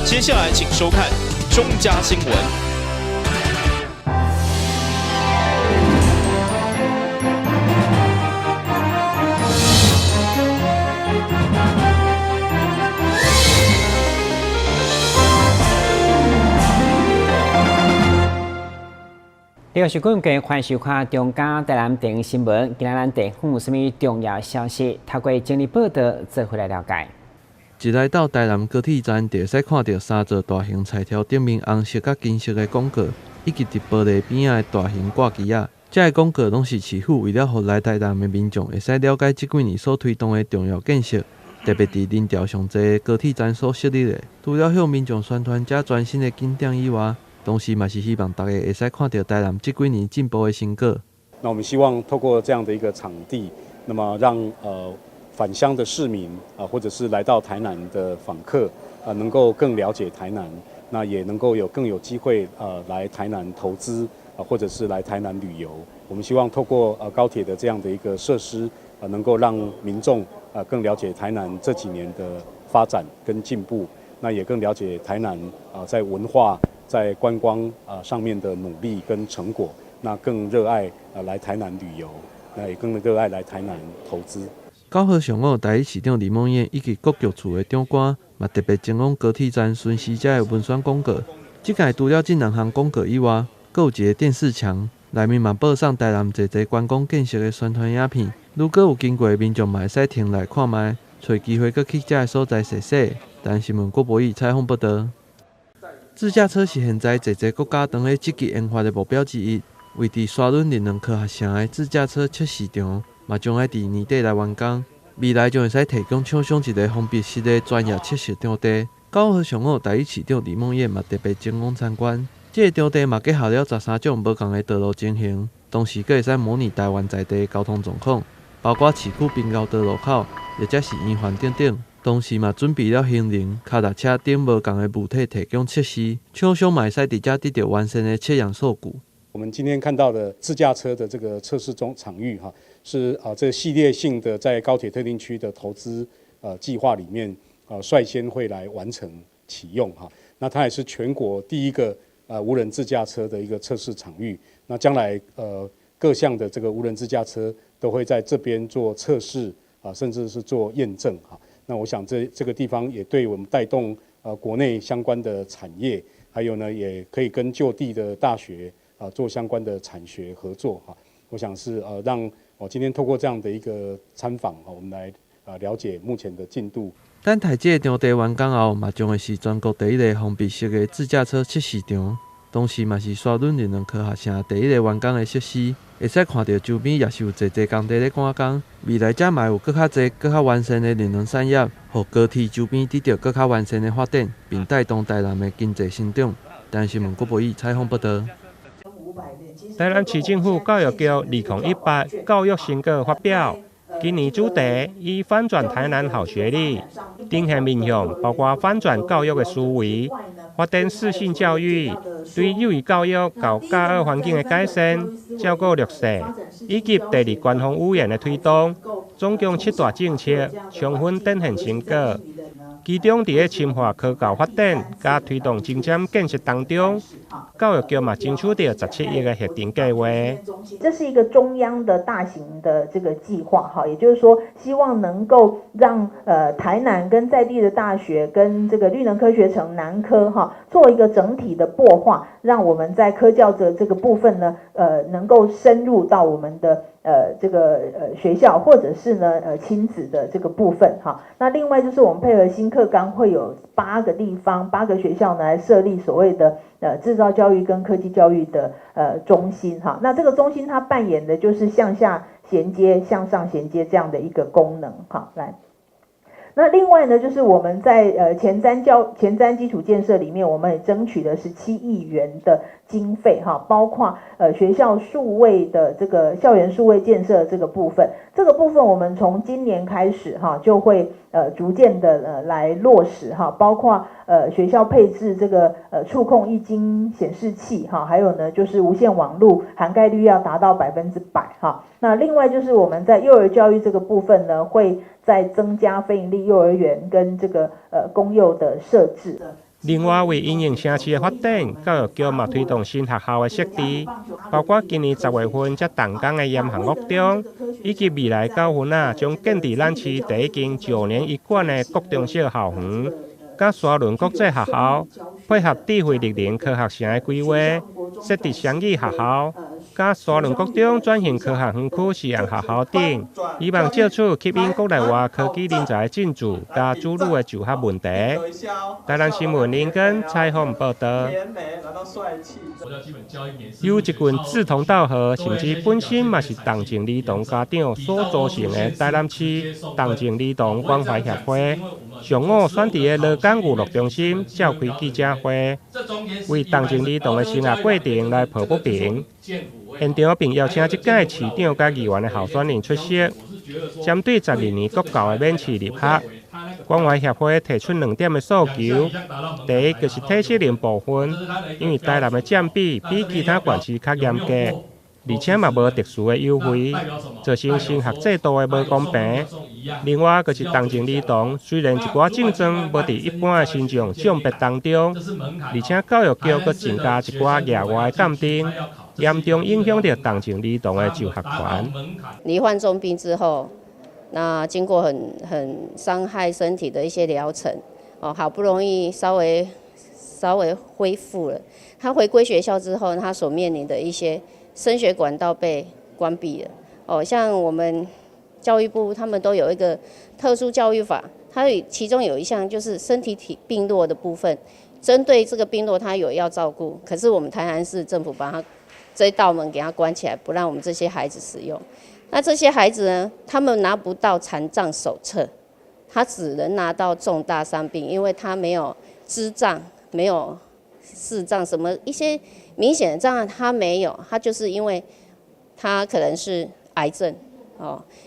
接下来请收看中嘉新闻。你好，是观众，欢迎收看中嘉台南电影新闻。今日咱地方有什么重要消息？透过整理报道，做回来了解。一来到台南高铁站，就会使看到三座大型彩条顶面红色甲金色的广告，以及伫玻璃边仔的大型挂机仔。这个广告拢是市府为了让来台南的民众会使了解这几年所推动的重要建设，特别伫人潮上侪高铁站所设立的。除了向民众宣传这全新的景点以外，同时嘛是希望大家会使看到台南这几年进步的成果。那我们希望透过这样的一个场地，那么让返乡的市民或者是来到台南的访客能够更了解台南，那也能够更有机会来台南投资或者是来台南旅游。我们希望透过高铁的这样的一个设施能够让民众更了解台南这几年的发展跟进步，那也更了解台南在文化在观光上面的努力跟成果，那更热爱来台南旅游，那也更热爱来台南投资。9号上午，台北市长李梦燕以及各局处的长官，嘛特别前往高铁站巡视这的文宣广告。这届除了这2项广告以外，还有一个电视墙，内面嘛播送台南侪观光建设的宣传影片。如果有经过的民众嘛会使停来看卖，找机会搁去这个所在踅踅。但新闻郭博义采访报道。自驾车是现在侪国家当咧积极研发的目标之一。位伫沙仑林两科学城的自驾车测试场，嘛将要伫年底来完工。未来将会使提供厂商一个封闭式的专业测试场地。9号上午，台北市长李梦燕嘛特别前往参观。这个场地嘛结合了13种不同的道路情形，同时阁会使模拟台湾在地的交通状况，包括市区滨高道路口，或者是圆环等等。同时嘛准备了行人、脚踏车等无同的物体提供测试，厂商嘛会使伫遮得到完善的测样数据。我们今天看到的自驾车的这个测试场域是这个系列性的在高铁特定区的投资计划里面率先会来完成启用那它也是全国第一个无人自驾车的一个测试场域。那将来各项的这个无人自驾车都会在这边做测试甚至是做验证那我想这个地方也对我们带动国内相关的产业，还有呢也可以跟就地的大学做相关的产学合作我想是让今天透过这样的一个参访我们来了解目前的进度。等台这个场地完工后，嘛将会是全国第一个封闭式的自驾车测试场，同时嘛是沙仑林两科学城第一个完工的设施。会使看到周边也是有侪工地咧赶工，未来这嘛有更较侪、更较完善的能源产业，互高铁周边得到更较完善的发展，并带动台南的经济成长。台南新闻郭博义采访报道。台南市政府教育局2018教育成果发表，今年主题以翻转台南好学历，定向面向包括翻转教育的思维，发展适性教育，对幼儿教育到教学环境的改善，照顾弱势，以及第二官方语言的推动，总共7大政策充分展现成果。其中，伫侵化科教发展加推动精尖建设当中，教育局嘛争取到17亿的核定计划。这是一个中央的大型的这个计划也就是说，希望能够让台南跟在地的大学跟这个绿能科学城南科做一个整体的擘画，让我们在科教的这个部分呢能够深入到我们的这个学校或者是呢亲子的这个部分那另外就是我们配合新课纲会有8个地方8个学校呢来设立所谓的制造教育跟科技教育的中心那这个中心它扮演的就是向下衔接、向上衔接这样的一个功能来。那另外呢，就是我们在前瞻基础建设里面，我们也争取的17亿元的经费包括学校数位的这个校园数位建设这个部分。这个部分我们从今年开始就会逐渐的来落实包括学校配置这个触控液晶显示器还有呢就是无线网络涵盖率要达到100%那另外就是我们在幼儿教育这个部分呢，会再增加非营利幼儿园跟这个公幼的设置。另外，为因应城市的发展，教育局嘛推动新学校的设置，包括今年10月份才动工的盐行国中，以及未来9月将建伫咱市第一间9年一贯的国中小校园，甲沙仑国际学校，配合智慧绿林科学城的规划，设置双语学校，甲沙仑国中转型科学园区实验学校等，希望借此吸引国内外科技人才进驻，甲主女的就学问题。台南新闻林根采访报道。有一群志同道合，甚至本身嘛是同情儿童家长所组成的台南市同情儿童关怀协会，上午选伫的罗岗娱乐中心召开记者会，为同情儿童的生涯过程来抱不平。现场并邀请即届市长甲议员的候选人出席，针对12年国教的免试入学。关怀协会提出2点的诉求，第一就是体适能部分，因为台南的占比比其他县市较严格，而且嘛无特殊的优惠，造成升学制度的无公平。另外，就是同情儿童，虽然一寡竞争无伫一般的新众奖别当中，而且教育局阁增加一寡额外的鉴定，严重影响到同情儿童的就学权。罹患重病之后。那经过很伤害身体的一些疗程，好不容易稍微恢复了。他回归学校之后，他所面临的一些升学管道被关闭了。像我们教育部他们都有一个特殊教育法，它其中有一项就是身体病弱的部分，针对这个病弱他有要照顾，可是我们台南市政府把他这一道门给他关起来，不让我们这些孩子使用。那这些孩子呢？他们拿不到残障手册，他只能拿到重大伤病，因为他没有肢障、没有视障，什么一些明显的障碍他没有，他就是因为他可能是癌症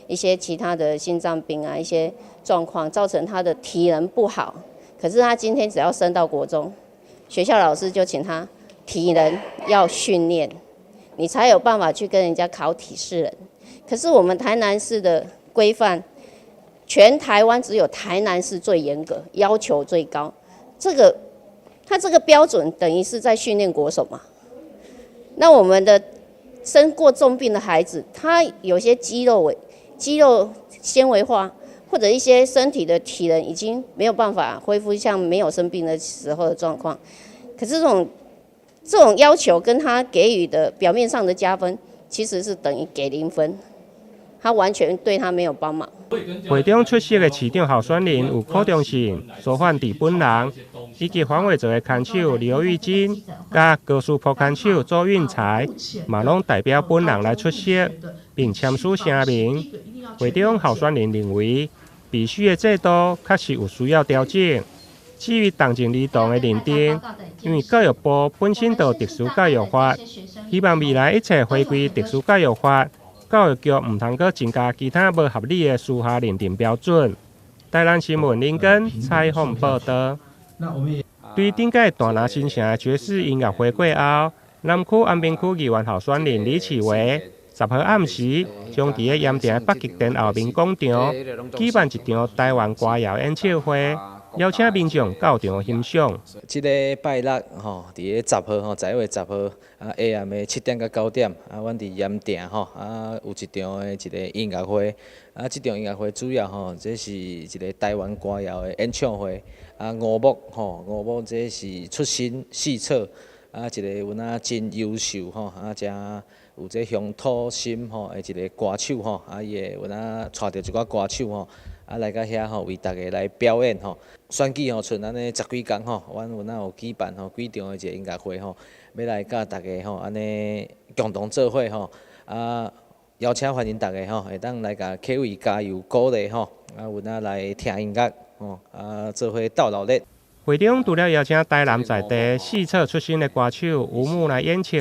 一些其他的心脏病啊，一些状况造成他的体能不好。可是他今天只要升到国中，学校老师就请他体能要训练，你才有办法去跟人家考体适能。可是我们台南市的规范，全台湾只有台南市最严格，要求最高。它这个标准等于是在训练国手嘛。那我们的生过重病的孩子，他有些肌肉纤维化，或者一些身体的体能已经没有办法恢复像没有生病的时候的状况。可是这种要求跟他给予的表面上的加分，其实是等于给0分。他完全对他没有帮忙。会中出席的市长候选人有柯中信、苏焕智本人，以及黄伟哲的看手刘玉金，甲高斯坡看手周运才，嘛拢代表本人来出席，并签署声明。会中候选人认为，必须的制度确实有需要调整。至于同情儿童的认定，因为教育部本身就有特殊教育法，希望未来一切回归特殊教育法。教育局唔通阁增加其他无合理的私下认定标准。台南新闻林根采访报道。对顶届大拿新城的爵士音乐会过后，南区安平区议员候选人李启维10号暗时将伫个盐埕北极殿后面广场举办一场台湾歌谣演唱会。邀请民众到场欣赏。这个拜六伫个10号11月10号下暗的7点到9点，阮伫盐埕有一场的一个音乐会。这场音乐会主要这是一个台湾歌谣的演唱会。五木这是出身四册，一个阮真优秀真有这乡土心的一个歌手伊会阮带着一寡歌手来到遐为大家来表演选举剩安尼10几天阮有举办几场的一个音乐会要来甲大家安尼共同做伙邀请欢迎大家会当来甲客位加油鼓励阮来听音乐做伙斗热闹。会中除了邀请台南在地四册出身的歌手吴木来演唱，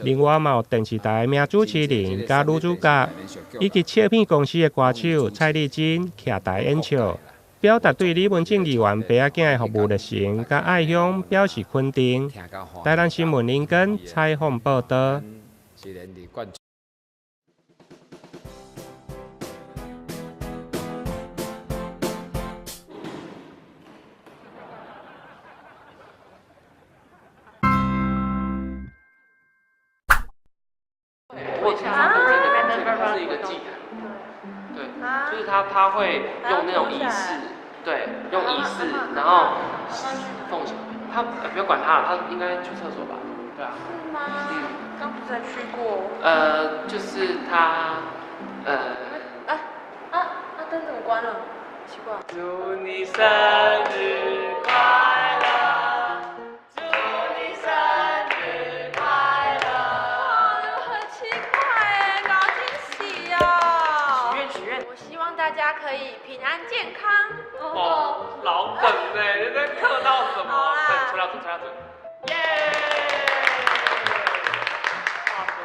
另外嘛有电视台名主持人加女主角，以及唱片公司的歌手蔡丽菁徛台演唱，表达对李文正议员爸仔囝的服务热情甲爱乡表示肯定。台南新闻林根采访报道。他会用那种仪式，对，用仪式，然后奉献。他不要管他了，他应该去厕所吧？对啊。是吗？刚不是才去过？就是他，灯怎么关了？奇怪。祝你生日快乐！祝你生日快乐！很奇怪哎，搞惊喜哦！许愿。我希望大家可以平安健康。哦，老梗哎，你在客套什么？好啦，吹蜡烛，吹蜡烛。耶！话说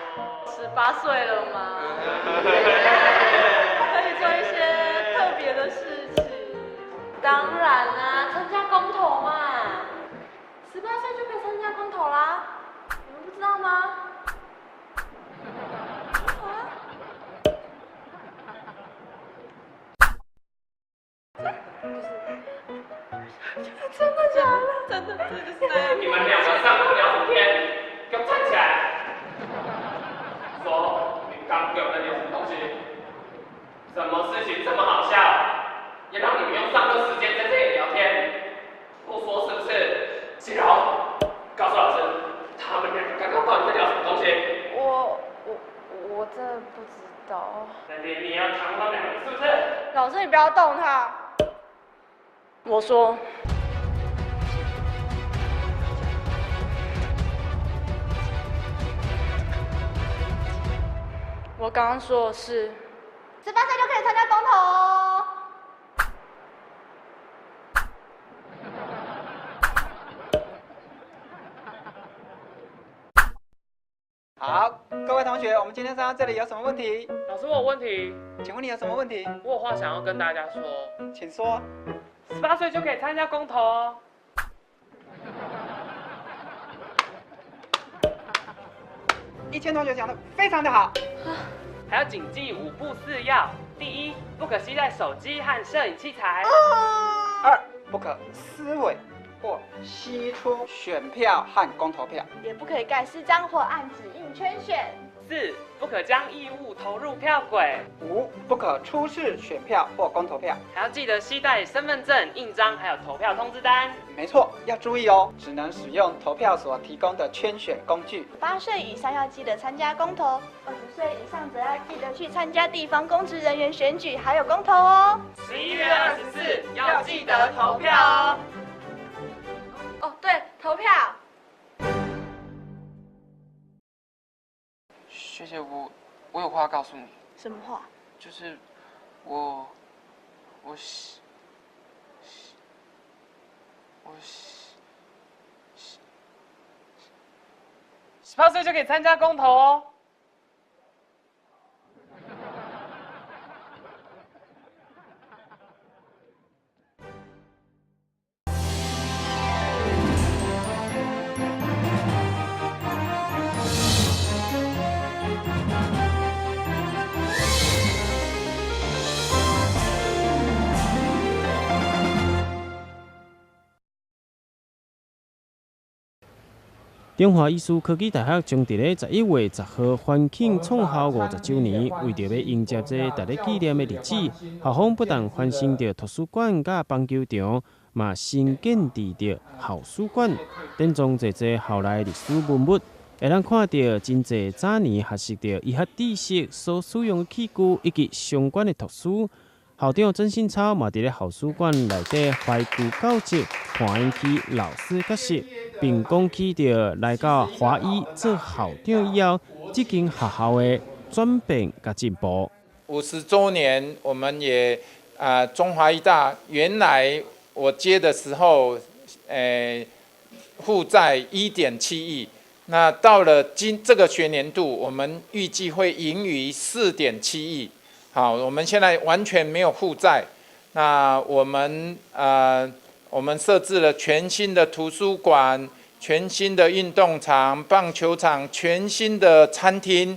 18岁了吗？可以做一些特别的事情。当然啦，参加公投嘛，18岁就可以参加公投啦，你们不知道吗？真的假的？真的，这就是那样。你们两个上课聊什么天？给我站起来！说你刚给我们聊什么东西？什么事情这么好笑？也让你们用上课时间在这里聊天，不说是不是？季柔，告诉老师，他们两个刚刚到底在聊什么东西？我真的不知道。那你要扛他们两个是不是？老师，你不要动他。我说。我刚刚说的是，18岁就可以参加公投哦。好，各位同学，我们今天上到这里有什么问题？老师，我有问题。请问你有什么问题？我有话想要跟大家说。请说。18岁就可以参加公投哦。1000同学讲的非常的好。还要谨记5不4要：第一，不可携带手机和摄影器材；2，不可撕毁或吸出选票和公投票，也不可以盖私章或按指印圈选；4，不可将异物投入票轨；5，不可出示选票或公投票。还要记得携带身份证、印章，还有投票通知单。没错，要注意哦，只能使用投票所提供的圈选工具。18岁以上要记得参加公投，20岁以上则要记得去参加地方公职人员选举，还有公投哦。11月24要记得投票哦。哦，对，投票。学姐，我有话告诉你。什么话？就是18岁就可以参加公投哦。中华艺术科技大学将伫咧11月10号欢庆创校50周年，为着要迎接这值得纪念的日子，校方不但翻新着图书馆甲棒球场，嘛新建置着校史馆，展装侪校内历史文物，会当看到真侪早年学习着医学知识所使用的器具以及相关的图书。校长曾新超嘛伫咧校史馆内底怀旧教职，欢迎起老师角色，并讲起着来到华医做校长以后，这间学校的转变甲进步。50周年，我们也中华医大原来我接的时候，负债1.7亿，那到了这个学年度，我们预计会盈余4.7亿。好，我们现在完全没有负债。那我们设置了全新的图书馆、全新的运动场、棒球场、全新的餐厅、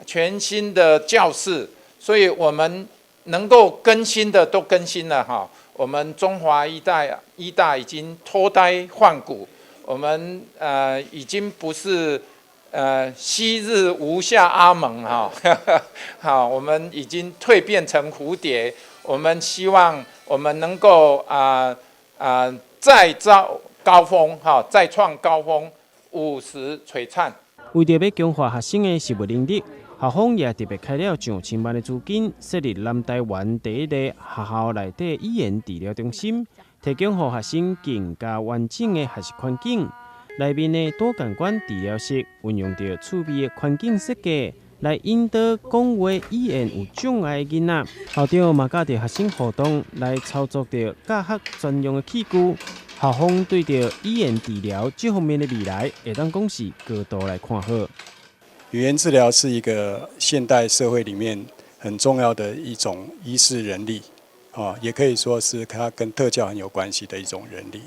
全新的教室，所以我们能够更新的都更新了哈。我们中华医大已经脱胎换骨，我们已经不是。昔日无下阿蒙哈，好，我们已经蜕变成蝴蝶，我们希望我们能够再造高峰，再创高峰，50璀璨。为着要强化学生的实务能力，校方也特别开了上千万的资金，设立南台湾第一个学校内底语言治疗中心，提供给学生更加完整的学习环境。内面的多感官治疗室运用着趣味的环境设计，来引导讲话语言有障碍的囡仔。校长嘛教着学生互动，来操作着教学专用的器具。校方对着语言治疗这方面的未来，会当讲是高度来看好。语言治疗是一个现代社会里面很重要的一种医事人力，也可以说是它跟特教很有关系的一种人力。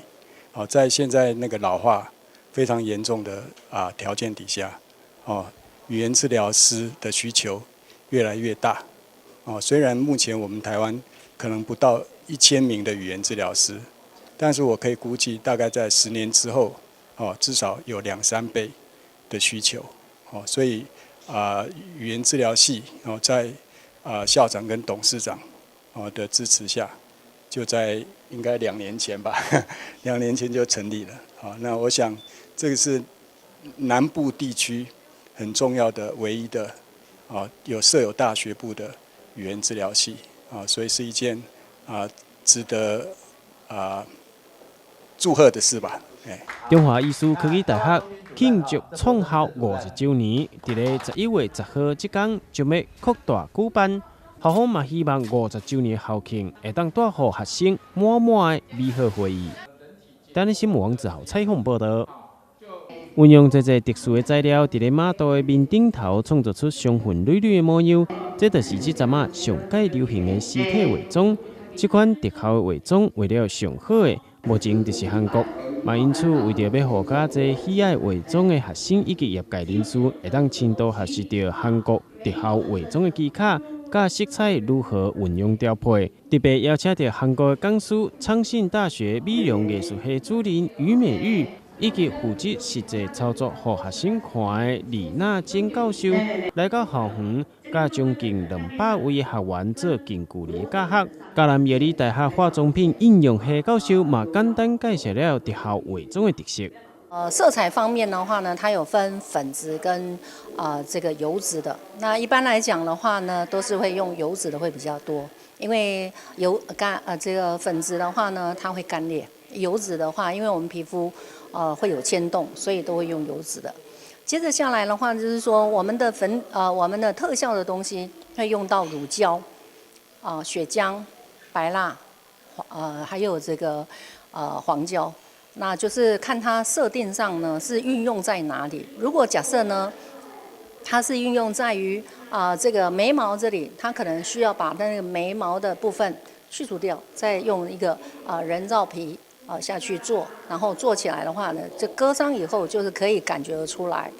在现在那个老化非常严重的条件底下，语言治疗师的需求越来越大。虽然目前我们台湾可能不到1000名的语言治疗师，但是我可以估计大概在10年之后，至少有2-3倍的需求。所以语言治疗系在校长跟董事长的支持下，就在应该2年前吧，2年前就成立了。那我想这个是南部地区很重要的唯一的设有大学部的语言治疗系所以是一件值得祝贺的事吧。中华艺术科技大学庆祝创校50周年，伫咧11月10号这天就要扩大举办。校方嘛希望50周年校庆会当带予学生满满的美好回忆。等日新闻网之后采访报道。运用这特殊的材料，伫咧马道的面顶头创造出雄浑累累的模样，这就是这阵啊上界流行的尸体伪装。这款特效的伪装为了上好的，目前就是韩国。嘛，因此为着要互较侪喜爱伪装的学生以及业界人士，会当深度学习到韩国特效伪装的技巧，甲色彩如何运用调配。特别邀请到韩国的讲师、昌信大学美容艺术系主任于美玉。以及负责实际操作予学生看的李娜简教授，来到校园，甲将近200位的学员做近距离的教学。嘉南夜里大学化妆品应用系教授嘛，简单介绍了特效伪装的特色。色彩方面的话呢，它有分粉质跟这个油脂的。那一般来讲的话呢，都是会用油脂的会比较多，因为这个粉质的话呢，它会干裂；油脂的话，因为我们皮肤会有牵动，所以都会用油脂的。接着下来的话，就是说我们的我们的特效的东西会用到乳胶、血浆、白蜡，还有这个黄胶。那就是看它设定上呢是运用在哪里。如果假设呢，它是运用在于这个眉毛这里，它可能需要把那个眉毛的部分去除掉，再用一个人造皮下去做，然后做起来的话呢，这割伤以后就是可以感觉得出来。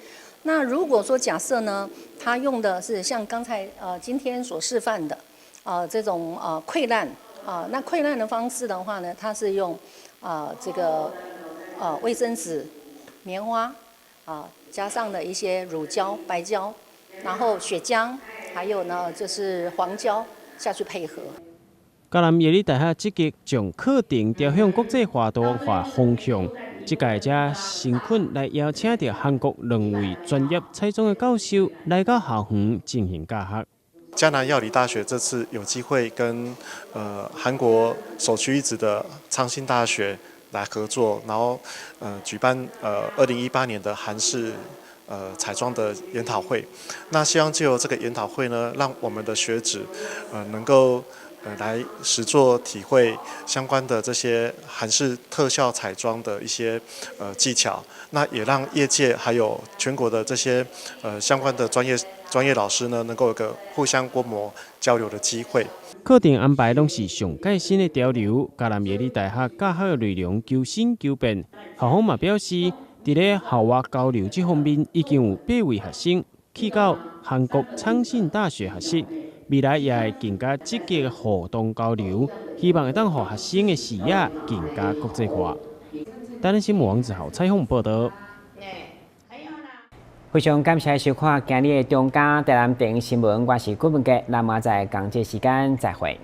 那如果说假设呢，它用的是像刚才今天所示范的这种溃烂那溃烂的方式的话呢，它是用这个卫生纸、棉花加上了一些乳胶、白胶，然后血浆，还有呢就是黄胶下去配合。嘉南夜里大学积极将课程调向国际化、多元化方向。这届这新训来邀请到韩国2位专业彩妆的教授来到校园进行教学。嘉南药理大学这次有机会跟韩国首屈一指的昌信大学来合作，然后举办2018年的韩式彩妆的研讨会。那希望借由这个研讨会呢，让我们的学子能够来实作体会相关的这些韩式特效彩妆的一些技巧，那也让业界还有全国的这些相关的专业老师呢，能够有个互相观摩交流的机会。课程安排拢是上届新的潮流，嘉南夜里大学教学的内容求新求变。校方嘛表示，伫咧校外交流这方面，已经有8位学生去到韩国昌信大学学习。未来也会更加积极的互动交流，希望会当让学生的视野更加国际化。台湾新闻网之后采访报道。非常感谢收看今日的中嘉台南电影新闻，我是郭文杰，咱们在同一时间再会。